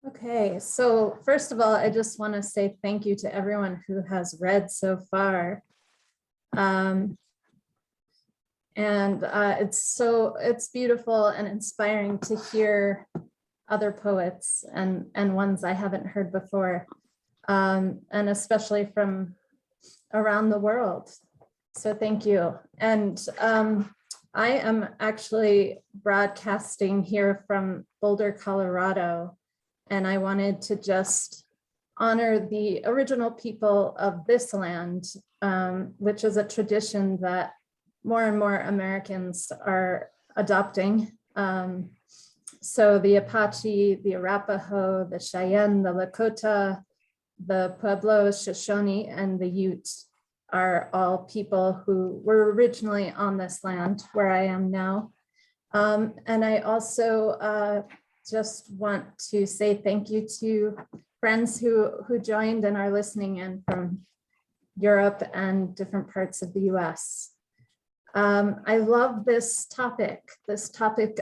Okay, so first of all, I just want to say thank you to everyone who has read so far. It's beautiful and inspiring to hear other poets and ones I haven't heard before, and especially from around the world. So thank you. And I am actually broadcasting here from Boulder, Colorado, and I wanted to just honor the original people of this land, which is a tradition that more and more Americans are adopting. So the Apache, the Arapaho, the Cheyenne, the Lakota, the Pueblo, Shoshone, and the Ute are all people who were originally on this land where I am now. And I also just want to say thank you to friends who joined and are listening in from Europe and different parts of the US. I love this topic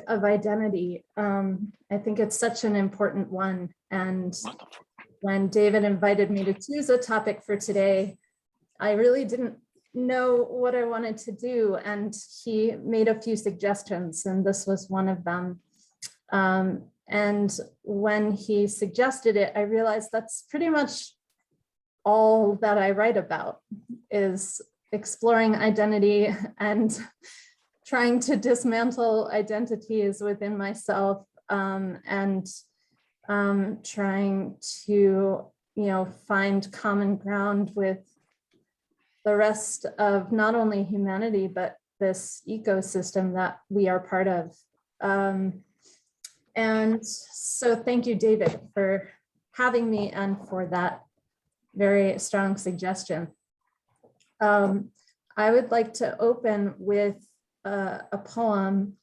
of identity. I think it's such an important one. And when David invited me to choose a topic for today, I really didn't know what I wanted to do. And he made a few suggestions, and this was one of them. And when he suggested it, I realized that's pretty much all that I write about, is exploring identity and trying to dismantle identities within myself, and trying to, find common ground with the rest of not only humanity, but this ecosystem that we are part of. And so thank you, David, for having me and for that very strong suggestion. I would like to open with a poem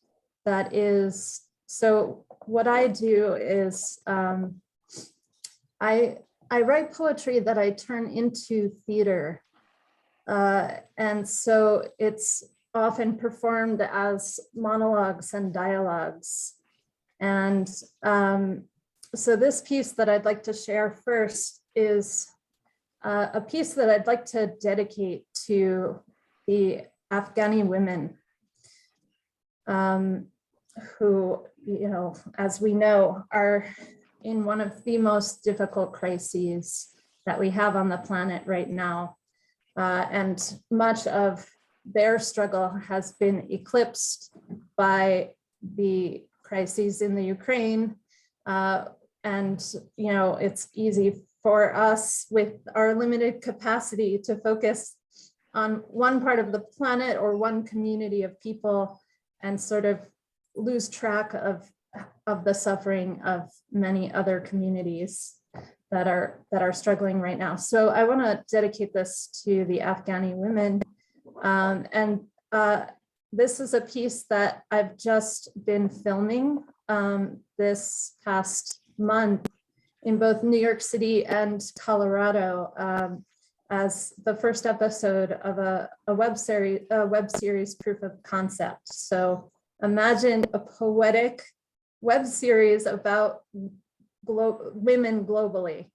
that is, so what I do is I write poetry that I turn into theater. And so it's often performed as monologues and dialogues. And so this piece that I'd like to share first is a piece that I'd like to dedicate to the Afghani women who, as we know, are in one of the most difficult crises that we have on the planet right now. And much of their struggle has been eclipsed by the crises in the Ukraine. And, it's easy for us with our limited capacity to focus on one part of the planet or one community of people and sort of lose track of the suffering of many other communities that are struggling right now. So I want to dedicate this to the Afghani women. This is a piece that I've just been filming this past month in both New York City and Colorado, as the first episode of a web series proof of concept. So imagine a poetic web series about women globally.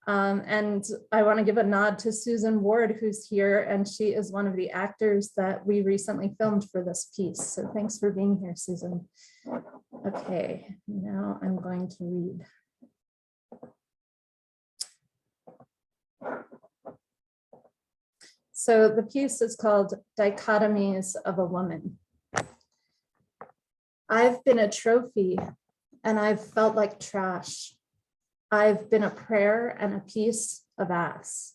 And I want to give a nod to Susan Ward, who's here, and she is one of the actors that we recently filmed for this piece. So thanks for being here, Susan. Okay, now I'm going to read. So the piece is called Dichotomies of a Woman. I've been a trophy and I've felt like trash. I've been a prayer and a piece of ass.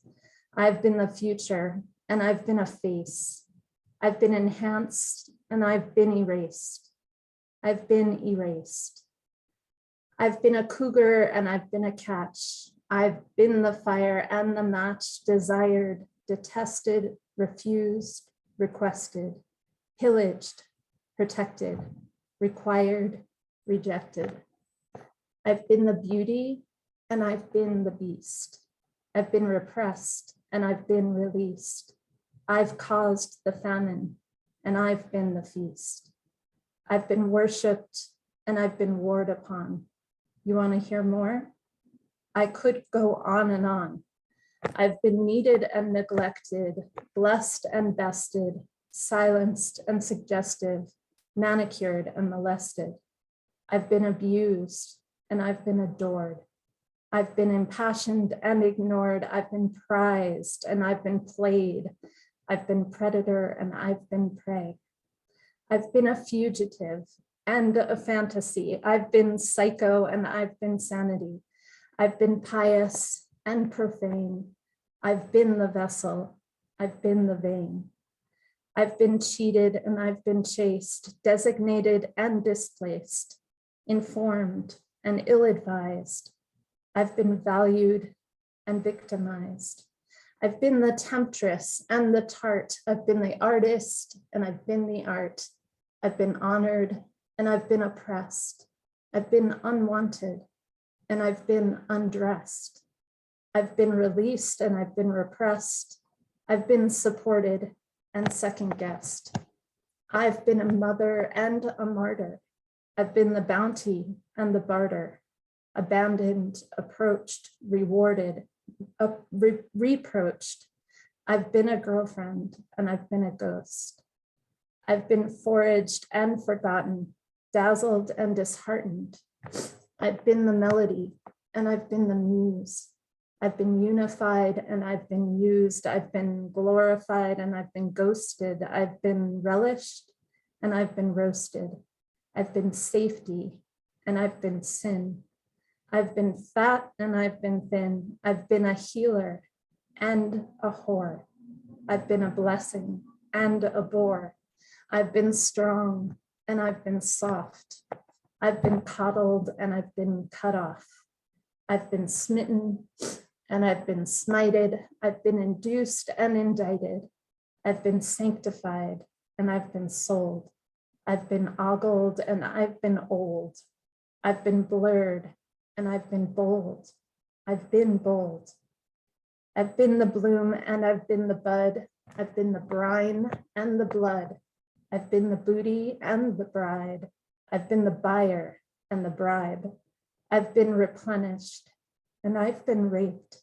I've been the future and I've been a face. I've been enhanced and I've been erased. I've been erased. I've been a cougar and I've been a catch. I've been the fire and the match, desired, detested, refused, requested, pillaged, protected, required, rejected. I've been the beauty and I've been the beast. I've been repressed and I've been released. I've caused the famine and I've been the feast. I've been worshipped and I've been warred upon. You want to hear more? I could go on and on. I've been needed and neglected, blessed and bested, silenced and suggestive, manicured and molested. I've been abused and I've been adored. I've been impassioned and ignored. I've been prized and I've been played. I've been predator and I've been prey. I've been a fugitive and a fantasy. I've been psycho and I've been sanity. I've been pious and profane. I've been the vessel. I've been the vein. I've been cheated and I've been chased, designated and displaced, informed and ill-advised. I've been valued and victimized. I've been the temptress and the tart. I've been the artist and I've been the art. I've been honored and I've been oppressed. I've been unwanted and I've been undressed. I've been released and I've been repressed. I've been supported and second-guessed. I've been a mother and a martyr. I've been the bounty and the barter, abandoned, approached, rewarded, reproached. I've been a girlfriend and I've been a ghost. I've been foraged and forgotten, dazzled and disheartened. I've been the melody and I've been the muse. I've been unified and I've been used. I've been glorified and I've been ghosted. I've been relished and I've been roasted. I've been safety and I've been sin. I've been fat and I've been thin. I've been a healer and a whore. I've been a blessing and a bore. I've been strong and I've been soft. I've been coddled and I've been cut off. I've been smitten and I've been smited. I've been induced and indicted. I've been sanctified and I've been sold. I've been ogled and I've been old. I've been blurred and I've been bold. I've been bold. I've been the bloom and I've been the bud. I've been the brine and the blood. I've been the booty and the bride. I've been the buyer and the bribe. I've been replenished and I've been raped.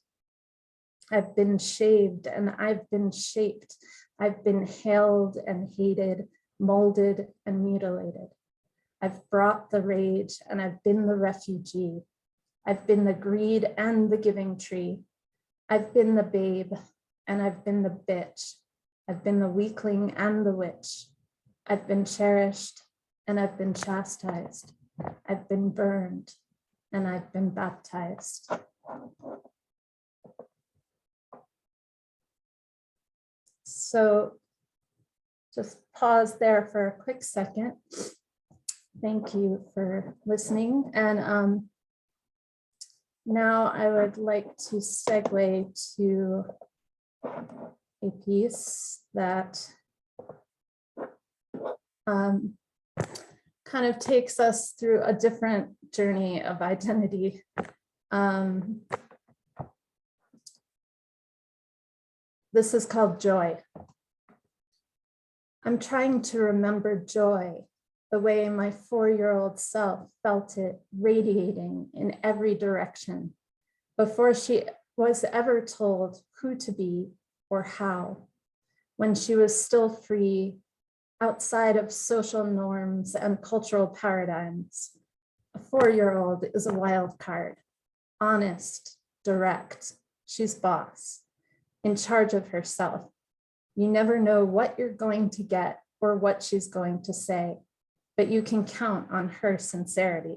I've been shaved and I've been shaped. I've been hailed and hated, molded and mutilated. I've brought the rage and I've been the refugee. I've been the greed and the giving tree. I've been the babe and I've been the bitch. I've been the weakling and the witch. I've been cherished and I've been chastised. I've been burned and I've been baptized. So just pause there for a quick second. Thank you for listening. And now I would like to segue to a piece that kind of takes us through a different journey of identity. This is called Joy. I'm trying to remember joy, the way my 4-year-old self felt it radiating in every direction before she was ever told who to be or how, when she was still free, outside of social norms and cultural paradigms. A 4-year-old is a wild card, honest, direct, she's boss, in charge of herself. You never know what you're going to get or what she's going to say, but you can count on her sincerity.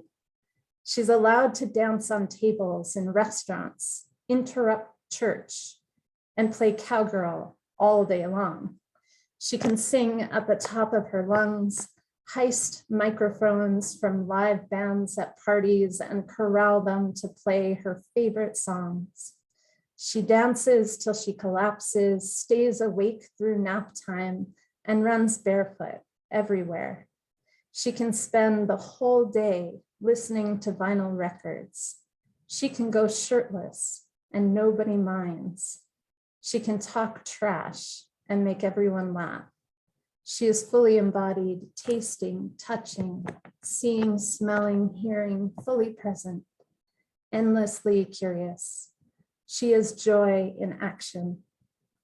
She's allowed to dance on tables in restaurants, interrupt church, and play cowgirl all day long. She can sing at the top of her lungs, heist microphones from live bands at parties and corral them to play her favorite songs. She dances till she collapses, stays awake through nap time, and runs barefoot everywhere. She can spend the whole day listening to vinyl records. She can go shirtless and nobody minds. She can talk trash and make everyone laugh. She is fully embodied, tasting, touching, seeing, smelling, hearing, fully present. endlessly curious. She is joy in action,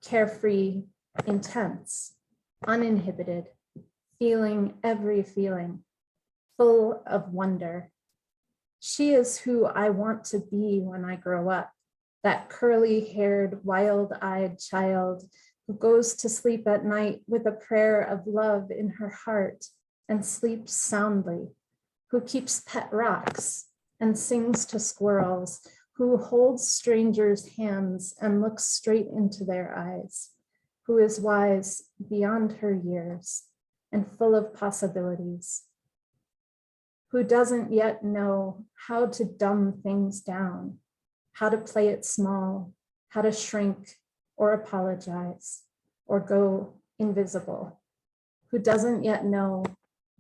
carefree, intense, uninhibited, feeling every feeling, full of wonder. She is who I want to be when I grow up, that curly-haired, wild-eyed child who goes to sleep at night with a prayer of love in her heart and sleeps soundly, who keeps pet rocks and sings to squirrels, who holds strangers' hands and looks straight into their eyes, who is wise beyond her years and full of possibilities, who doesn't yet know how to dumb things down, how to play it small, how to shrink or apologize or go invisible, who doesn't yet know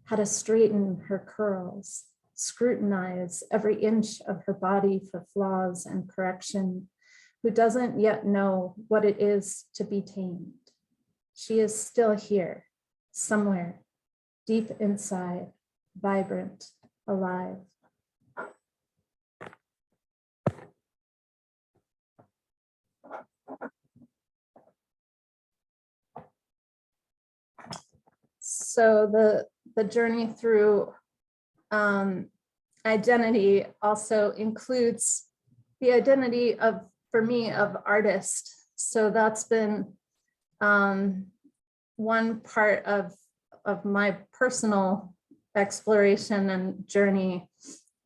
how to straighten her curls, scrutinize every inch of her body for flaws and correction, who doesn't yet know what it is to be tamed. She is still here, somewhere, deep inside, vibrant, alive. So the journey through identity also includes the identity of, for me, of artist. So that's been one part of my personal exploration and journey.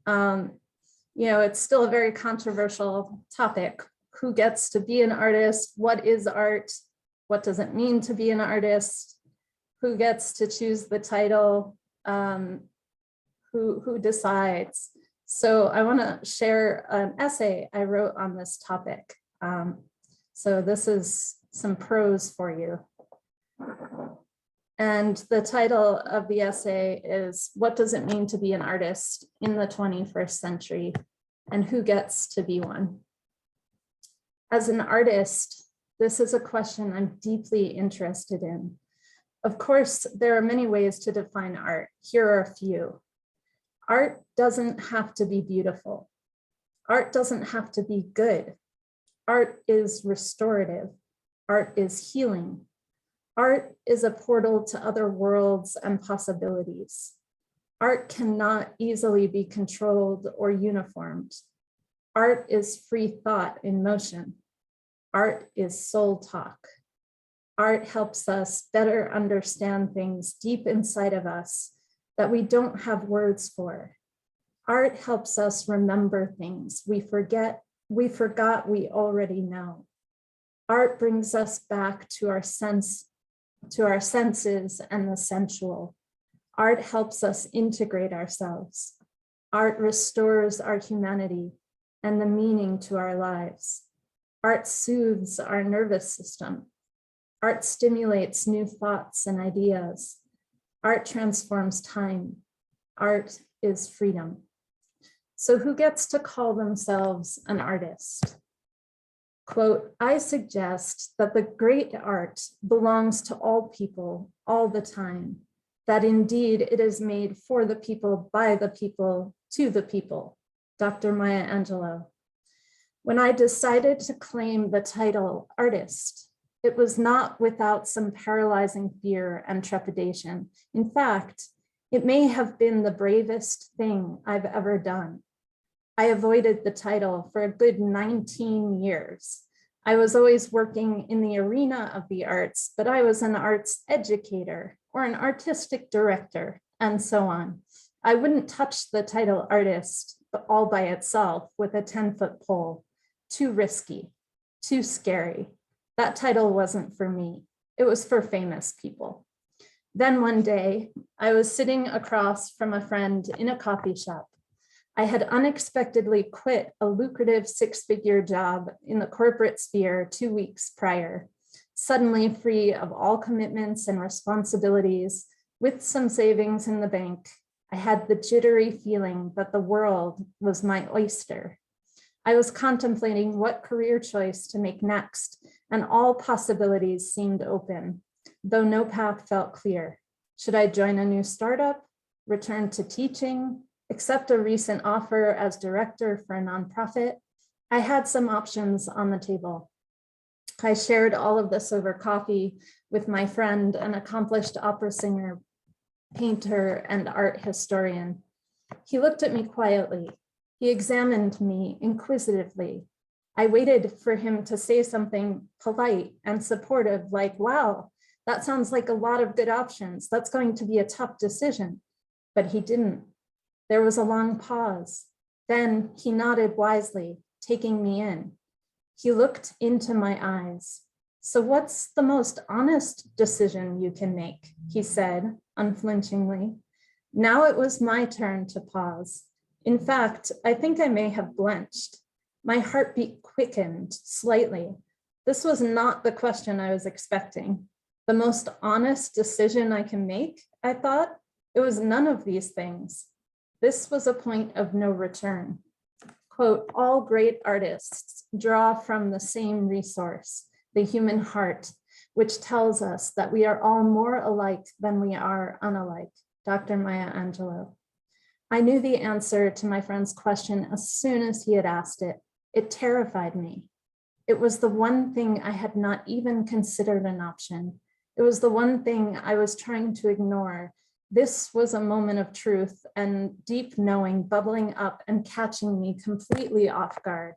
It's still a very controversial topic. Who gets to be an artist? What is art? What does it mean to be an artist? Who gets to choose the title? Who decides? So I want to share an essay I wrote on this topic. So this is some prose for you. And the title of the essay is, What Does It Mean to Be an Artist in the 21st Century? And Who Gets to Be One? As an artist, this is a question I'm deeply interested in. Of course, there are many ways to define art. Here are a few. Art doesn't have to be beautiful. Art doesn't have to be good. Art is restorative. Art is healing. Art is a portal to other worlds and possibilities. Art cannot easily be controlled or uniformed. Art is free thought in motion. Art is soul talk. Art helps us better understand things deep inside of us that we don't have words for. Art helps us remember things we forgot we already know. Art brings us back to our senses and the sensual. Art helps us integrate ourselves. Art restores our humanity and the meaning to our lives. Art soothes our nervous system. Art stimulates new thoughts and ideas. Art transforms time. Art is freedom. So who gets to call themselves an artist? Quote, I suggest that the great art belongs to all people all the time, that indeed it is made for the people, by the people, to the people. Dr. Maya Angelou. When I decided to claim the title artist, it was not without some paralyzing fear and trepidation. In fact, it may have been the bravest thing I've ever done. I avoided the title for a good 19 years. I was always working in the arena of the arts, but I was an arts educator or an artistic director and so on. I wouldn't touch the title artist all by itself with a 10-foot pole. Too risky, too scary. That title wasn't for me. It was for famous people. Then one day, I was sitting across from a friend in a coffee shop. I had unexpectedly quit a lucrative 6-figure job in the corporate sphere 2 weeks prior, suddenly free of all commitments and responsibilities, with some savings in the bank. I had the jittery feeling that the world was my oyster. I was contemplating what career choice to make next, and all possibilities seemed open, though no path felt clear. Should I join a new startup, return to teaching, accept a recent offer as director for a nonprofit, I had some options on the table. I shared all of this over coffee with my friend, an accomplished opera singer, painter, and art historian. He looked at me quietly. He examined me inquisitively. I waited for him to say something polite and supportive, like, wow, that sounds like a lot of good options. That's going to be a tough decision. But he didn't. There was a long pause. Then he nodded wisely, taking me in. He looked into my eyes. So what's the most honest decision you can make? He said, unflinchingly. Now it was my turn to pause. In fact, I think I may have blenched. My heartbeat quickened slightly. This was not the question I was expecting. The most honest decision I can make, I thought. It was none of these things. This was a point of no return. Quote, all great artists draw from the same resource, the human heart, which tells us that we are all more alike than we are unalike. Dr. Maya Angelou. I knew the answer to my friend's question as soon as he had asked it. It terrified me. It was the one thing I had not even considered an option. It was the one thing I was trying to ignore. This was a moment of truth and deep knowing bubbling up and catching me completely off guard.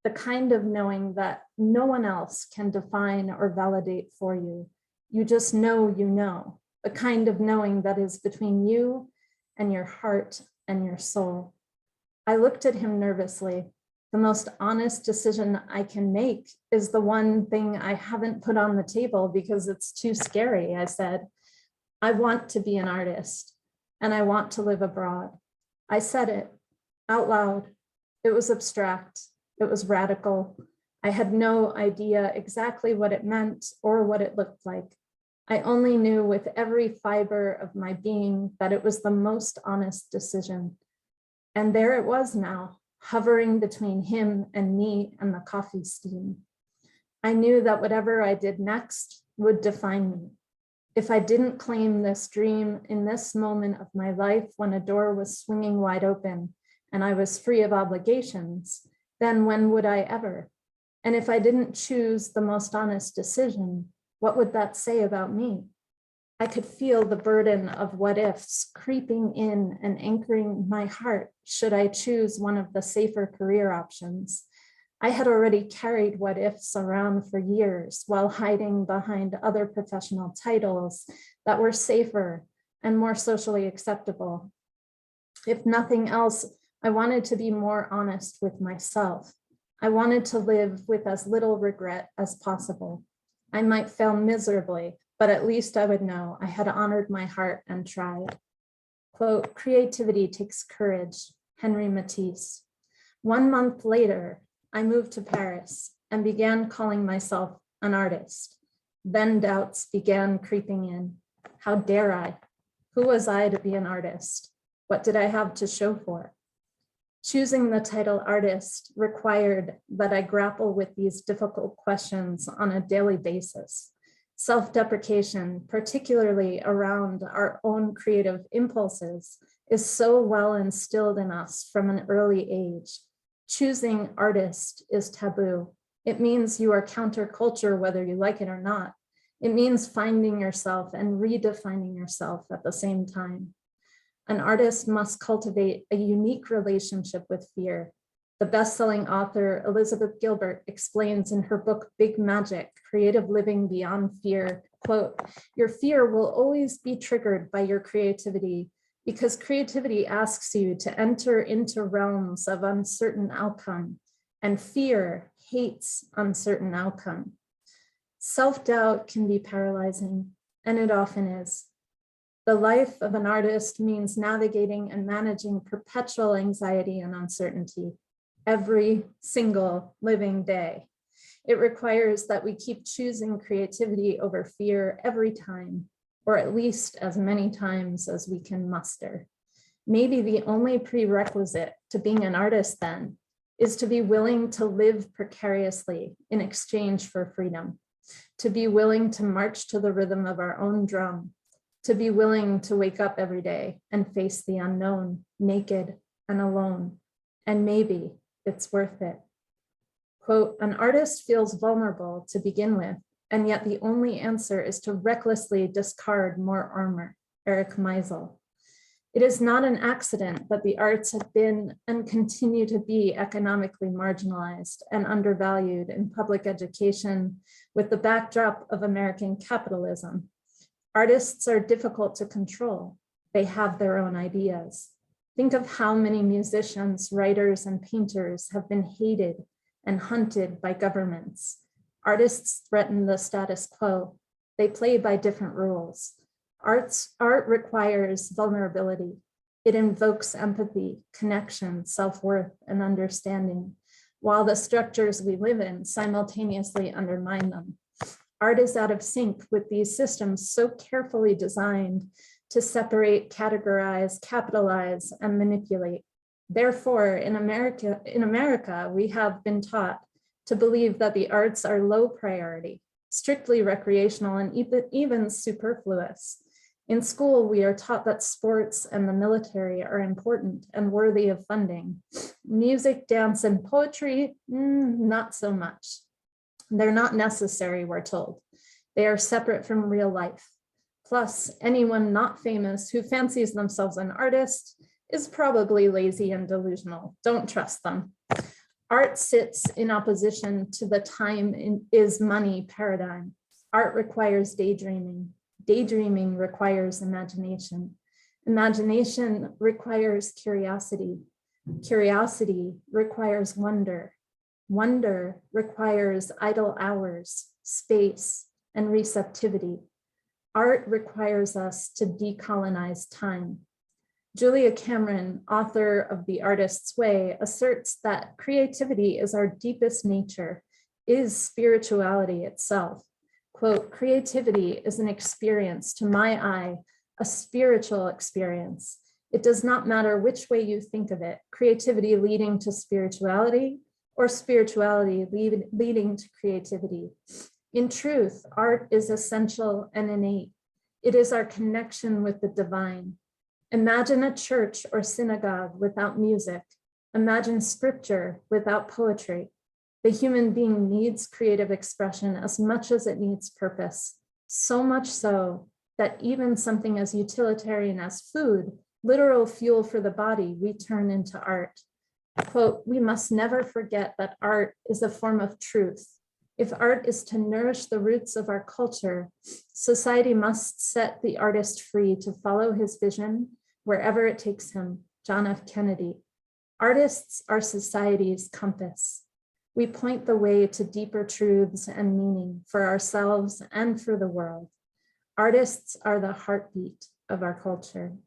The kind of knowing that no one else can define or validate for you. You just know you know. The kind of knowing that is between you and your heart and your soul. I looked at him nervously. The most honest decision I can make is the one thing I haven't put on the table because it's too scary, I said. I want to be an artist and I want to live abroad. I said it out loud. It was abstract. It was radical. I had no idea exactly what it meant or what it looked like. I only knew with every fiber of my being that it was the most honest decision. And there it was now, hovering between him and me and the coffee steam. I knew that whatever I did next would define me. If I didn't claim this dream in this moment of my life when a door was swinging wide open and I was free of obligations, then when would I ever? And if I didn't choose the most honest decision, what would that say about me? I could feel the burden of what ifs creeping in and anchoring my heart should I choose one of the safer career options. I had already carried what ifs around for years while hiding behind other professional titles that were safer and more socially acceptable. If nothing else, I wanted to be more honest with myself. I wanted to live with as little regret as possible. I might fail miserably, but at least I would know I had honored my heart and tried. Quote, creativity takes courage, Henry Matisse. 1 month later, I moved to Paris and began calling myself an artist. Then doubts began creeping in. How dare I? Who was I to be an artist? What did I have to show for it? Choosing the title artist required that I grapple with these difficult questions on a daily basis. Self-deprecation, particularly around our own creative impulses, is so well instilled in us from an early age. Choosing artist is taboo. It means you are counterculture whether you like it or not. It means finding yourself and redefining yourself at the same time. An artist must cultivate a unique relationship with fear. The best-selling author Elizabeth Gilbert explains in her book, Big Magic, Creative Living Beyond Fear, quote, your fear will always be triggered by your creativity because creativity asks you to enter into realms of uncertain outcome, and fear hates uncertain outcome. Self-doubt can be paralyzing, and it often is. The life of an artist means navigating and managing perpetual anxiety and uncertainty every single living day. It requires that we keep choosing creativity over fear every time, or at least as many times as we can muster. Maybe the only prerequisite to being an artist then is to be willing to live precariously in exchange for freedom, to be willing to march to the rhythm of our own drum, to be willing to wake up every day and face the unknown, naked and alone, and maybe it's worth it. Quote, an artist feels vulnerable to begin with, and yet the only answer is to recklessly discard more armor, Eric Meisel. It is not an accident that the arts have been and continue to be economically marginalized and undervalued in public education with the backdrop of American capitalism. Artists are difficult to control. They have their own ideas. Think of how many musicians, writers, and painters have been hated and hunted by governments. Artists threaten the status quo. They play by different rules. Art requires vulnerability. It invokes empathy, connection, self-worth, and understanding, while the structures we live in simultaneously undermine them. Art is out of sync with these systems so carefully designed to separate, categorize, capitalize, and manipulate. Therefore, in America, we have been taught to believe that the arts are low priority, strictly recreational, and even superfluous. In school, we are taught that sports and the military are important and worthy of funding. Music, dance, and poetry, not so much. They're not necessary, we're told. They are separate from real life. Plus, anyone not famous who fancies themselves an artist is probably lazy and delusional. Don't trust them. Art sits in opposition to the time is money paradigm. Art requires daydreaming. Daydreaming requires imagination. Imagination requires curiosity. Curiosity requires wonder. Wonder requires idle hours, space, and receptivity. Art requires us to decolonize time. Julia Cameron, author of The Artist's Way, asserts that creativity is our deepest nature, is spirituality itself. Quote, creativity is an experience, to my eye, a spiritual experience. It does not matter which way you think of it, creativity leading to spirituality or spirituality leading to creativity. In truth, art is essential and innate. It is our connection with the divine. Imagine a church or synagogue without music. Imagine scripture without poetry. The human being needs creative expression as much as it needs purpose, so much so that even something as utilitarian as food, literal fuel for the body, we turn into art. Quote, we must never forget that art is a form of truth. If art is to nourish the roots of our culture, society must set the artist free to follow his vision wherever it takes him. John F. Kennedy. Artists are society's compass. We point the way to deeper truths and meaning for ourselves and for the world. Artists are the heartbeat of our culture.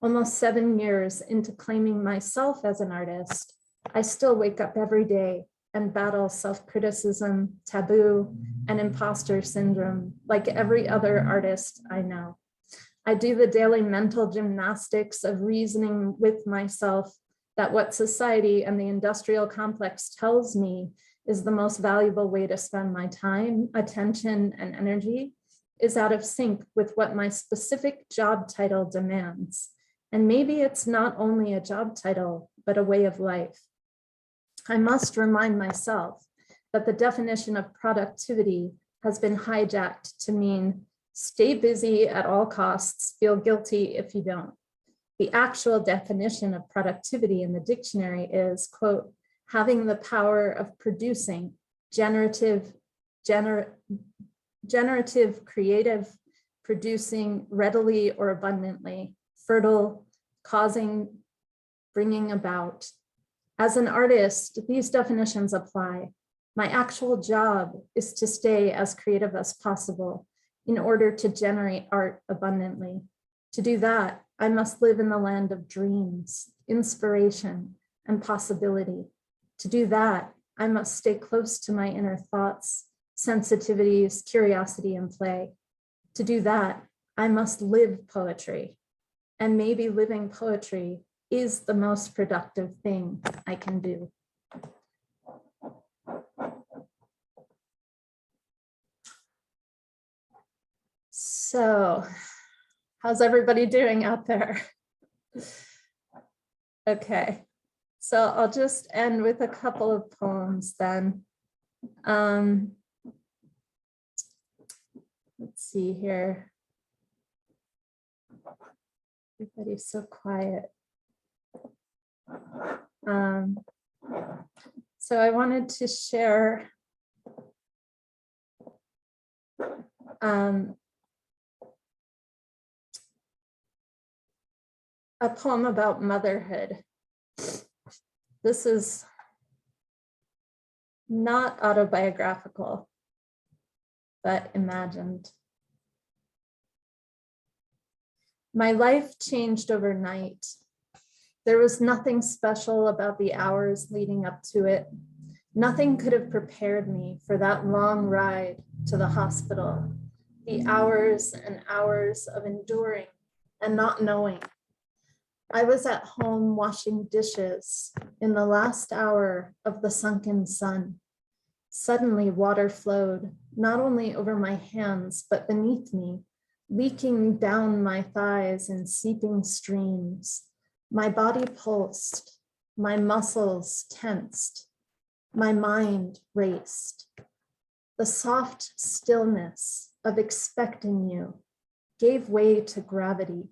Almost 7 years into claiming myself as an artist, I still wake up every day and battle self-criticism, taboo, and imposter syndrome like every other artist I know. I do the daily mental gymnastics of reasoning with myself that what society and the industrial complex tells me is the most valuable way to spend my time, attention, and energy is out of sync with what my specific job title demands. And maybe it's not only a job title, but a way of life. I must remind myself that the definition of productivity has been hijacked to mean stay busy at all costs, feel guilty if you don't. The actual definition of productivity in the dictionary is, quote, having the power of producing, generative, creative, producing readily or abundantly, fertile, causing, bringing about. As an artist, these definitions apply. My actual job is to stay as creative as possible in order to generate art abundantly. To do that, I must live in the land of dreams, inspiration, and possibility. To do that, I must stay close to my inner thoughts, sensitivities, curiosity, and play. To do that, I must live poetry. And maybe living poetry is the most productive thing I can do. So How's everybody doing out there? Okay, so I'll just end with a couple of poems then. Let's see here. Everybody's so quiet. So I wanted to share a poem about motherhood. This is not autobiographical, but imagined. My life changed overnight. There was nothing special about the hours leading up to it. Nothing could have prepared me for that long ride to the hospital, the hours and hours of enduring and not knowing. I was at home washing dishes in the last hour of the sunken sun. Suddenly water flowed, not only over my hands, but beneath me, leaking down my thighs in seeping streams. My body pulsed, my muscles tensed, my mind raced. The soft stillness of expecting you gave way to gravity,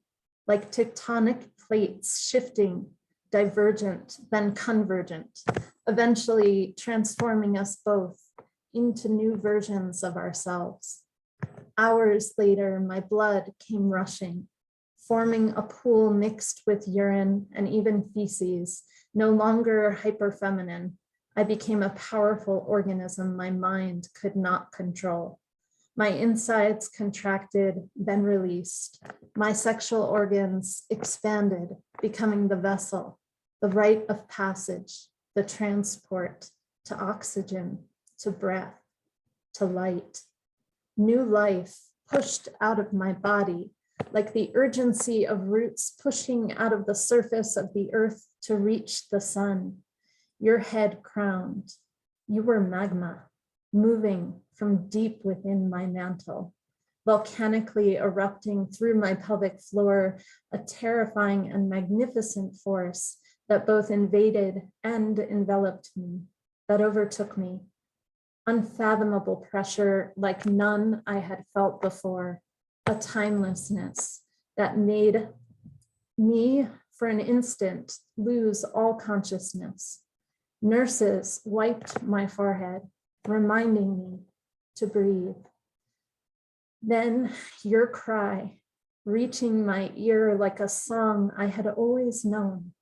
like tectonic plates shifting, divergent, then convergent, eventually transforming us both into new versions of ourselves. Hours later, my blood came rushing, forming a pool mixed with urine and even feces, no longer hyperfeminine. I became a powerful organism my mind could not control. My insides contracted, then released. My sexual organs expanded, becoming the vessel, the rite of passage, the transport to oxygen, to breath, to light. New life pushed out of my body, like the urgency of roots pushing out of the surface of the earth to reach the sun. Your head crowned. You were magma, moving from deep within my mantle, volcanically erupting through my pelvic floor, a terrifying and magnificent force that both invaded and enveloped me, that overtook me. Unfathomable pressure like none I had felt before, a timelessness that made me, for an instant, lose all consciousness. Nurses wiped my forehead, reminding me to breathe. Then your cry, reaching my ear like a song I had always known.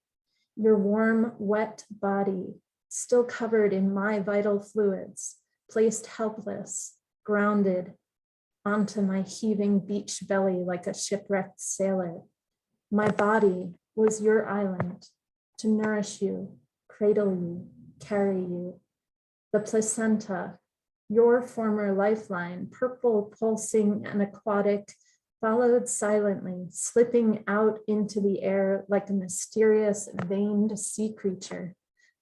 Your warm, wet body, still covered in my vital fluids, placed helpless, grounded onto my heaving beach belly like a shipwrecked sailor. My body was your island to nourish you, cradle you, carry you. The placenta, your former lifeline, purple, pulsing and aquatic, followed silently, slipping out into the air like a mysterious veined sea creature,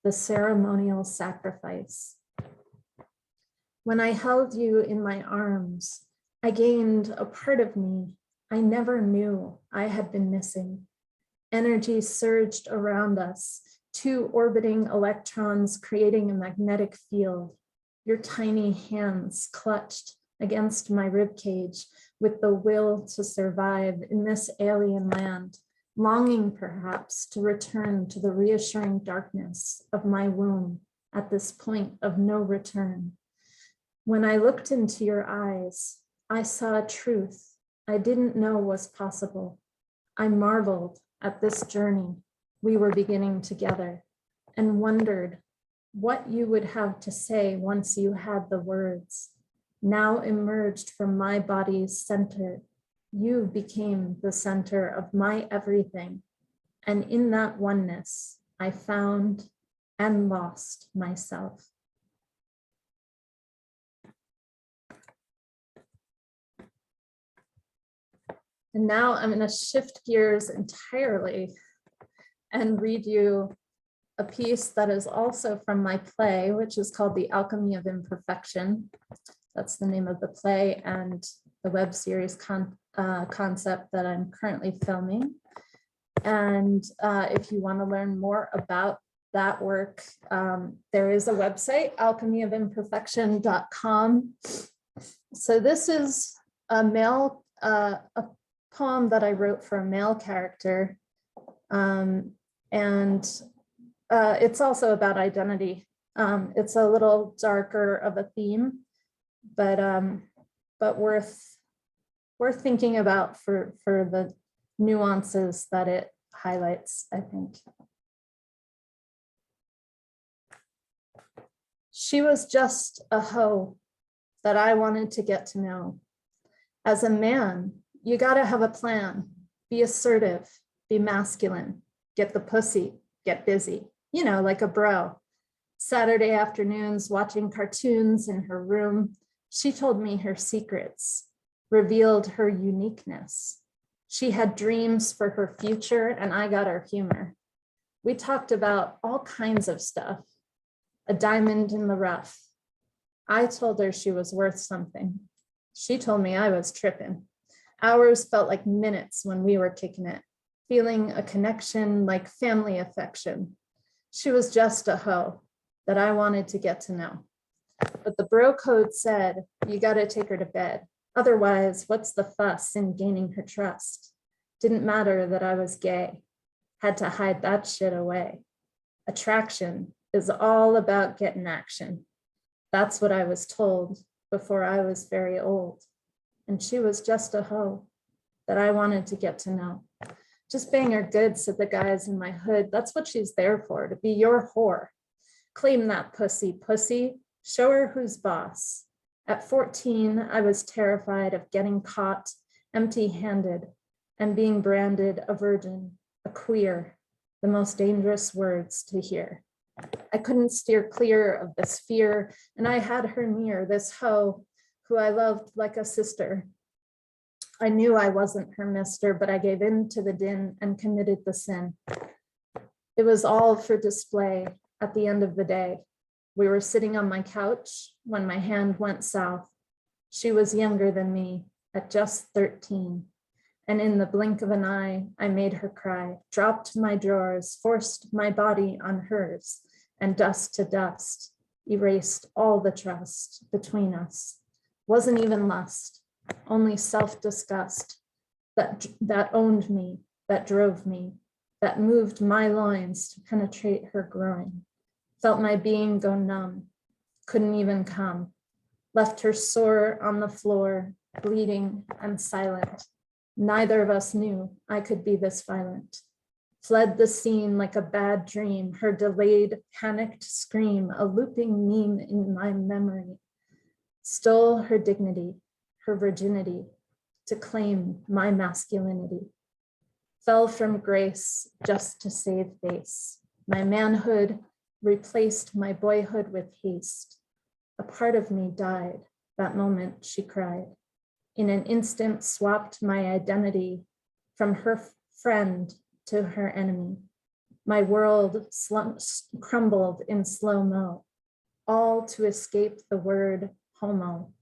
the ceremonial sacrifice. When I held you in my arms, I gained a part of me I never knew I had been missing. Energy surged around us, two orbiting electrons creating a magnetic field. Your tiny hands clutched against my ribcage with the will to survive in this alien land, longing perhaps to return to the reassuring darkness of my womb at this point of no return. When I looked into your eyes, I saw a truth I didn't know was possible. I marveled at this journey we were beginning together and wondered what you would have to say once you had the words. Now emerged from my body's center, you became the center of my everything. And in that oneness, I found and lost myself. And now I'm going to shift gears entirely and read you a piece that is also from my play, which is called The Alchemy of Imperfection. That's the name of the play. And the web series concept that I'm currently filming. And if you want to learn more about that work, there is a website, alchemyofimperfection.com. So this is a poem that I wrote for a male character. It's also about identity. It's a little darker of a theme, but worth thinking about for the nuances that it highlights, I think. She was just a hoe that I wanted to get to know. As a man, you gotta have a plan, be assertive, be masculine, get the pussy, get busy, you know, like a bro. Saturday afternoons watching cartoons in her room, she told me her secrets, revealed her uniqueness. She had dreams for her future and I got her humor. We talked about all kinds of stuff, a diamond in the rough. I told her she was worth something. She told me I was tripping. Hours felt like minutes when we were kicking it, feeling a connection like family affection. She was just a hoe that I wanted to get to know. But the bro code said, you gotta take her to bed. Otherwise, what's the fuss in gaining her trust? Didn't matter that I was gay. Had to hide that shit away. Attraction is all about getting action. That's what I was told before I was very old. And she was just a hoe that I wanted to get to know. Just bang her good, said the guys in my hood. That's what she's there for, to be your whore. Claim that pussy, pussy. Show her who's boss. At 14, I was terrified of getting caught empty-handed and being branded a virgin, a queer, the most dangerous words to hear. I couldn't steer clear of this fear, and I had her near, this hoe who I loved like a sister. I knew I wasn't her mister, but I gave in to the din and committed the sin. It was all for display at the end of the day. We were sitting on my couch when my hand went south. She was younger than me at just 13. And in the blink of an eye, I made her cry, dropped my drawers, forced my body on hers, and dust to dust, erased all the trust between us. Wasn't even lust, only self-disgust that owned me, that drove me, that moved my loins to penetrate her groin. Felt my being go numb, couldn't even come. Left her sore on the floor, bleeding and silent. Neither of us knew I could be this violent. Fled the scene like a bad dream, her delayed, panicked scream, a looping meme in my memory. Stole her dignity, her virginity, to claim my masculinity. Fell from grace just to save face. My manhood replaced my boyhood with haste. A part of me died that moment, she cried. In an instant, swapped my identity from her friend to her enemy. My world crumbled in slow-mo, all to escape the word homo,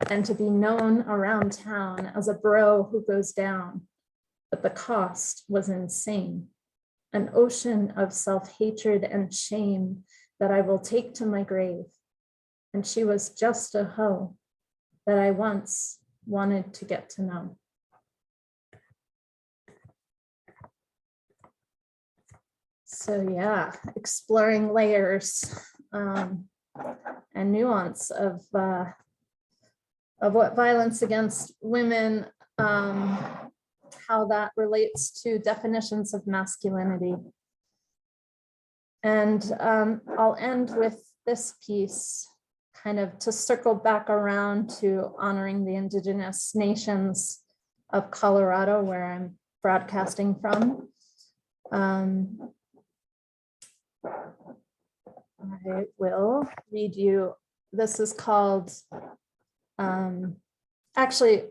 and to be known around town as a bro who goes down. But the cost was insane. An ocean of self-hatred and shame that I will take to my grave. And she was just a hoe that I once wanted to get to know. So yeah, exploring layers and nuance of what violence against women, how that relates to definitions of masculinity. And I'll end with this piece, kind of to circle back around to honoring the indigenous nations of Colorado, where I'm broadcasting from. I will read you, this is called, actually,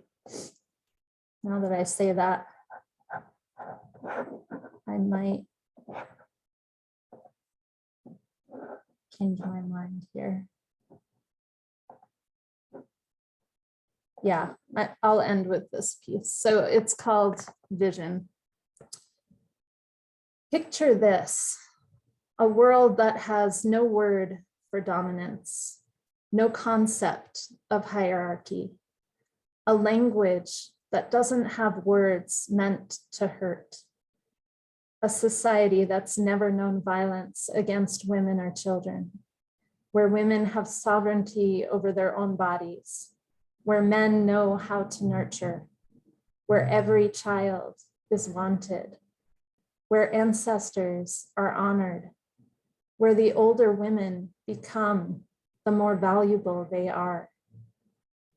now that I say that, I might change my mind here. yeah, I'll end with this piece. So it's called Vision. Picture this, a world that has no word for dominance, no concept of hierarchy, a language that doesn't have words meant to hurt, a society that's never known violence against women or children, where women have sovereignty over their own bodies, where men know how to nurture, where every child is wanted, where ancestors are honored, where the older women become the more valuable they are,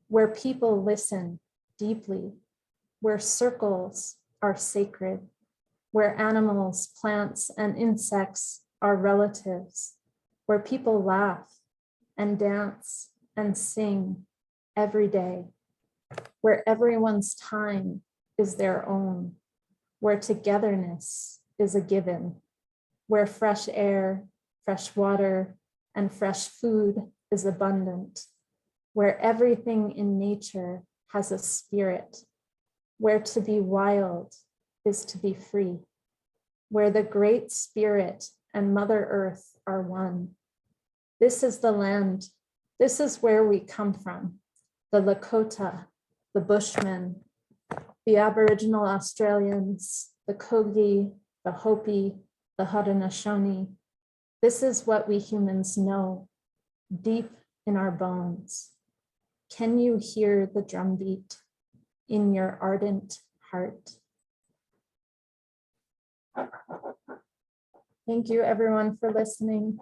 where people listen deeply, where circles are sacred, where animals, plants, and insects are relatives, where people laugh and dance and sing every day, where everyone's time is their own, where togetherness is a given, where fresh air, fresh water, and fresh food is abundant, where everything in nature has a spirit, where to be wild is to be free, where the Great Spirit and Mother Earth are one. This is the land, this is where we come from, the Lakota, the Bushmen, the Aboriginal Australians, the Kogi, the Hopi, the Haudenosaunee. This is what we humans know, deep in our bones. Can you hear the drumbeat in your ardent heart? Thank you everyone for listening.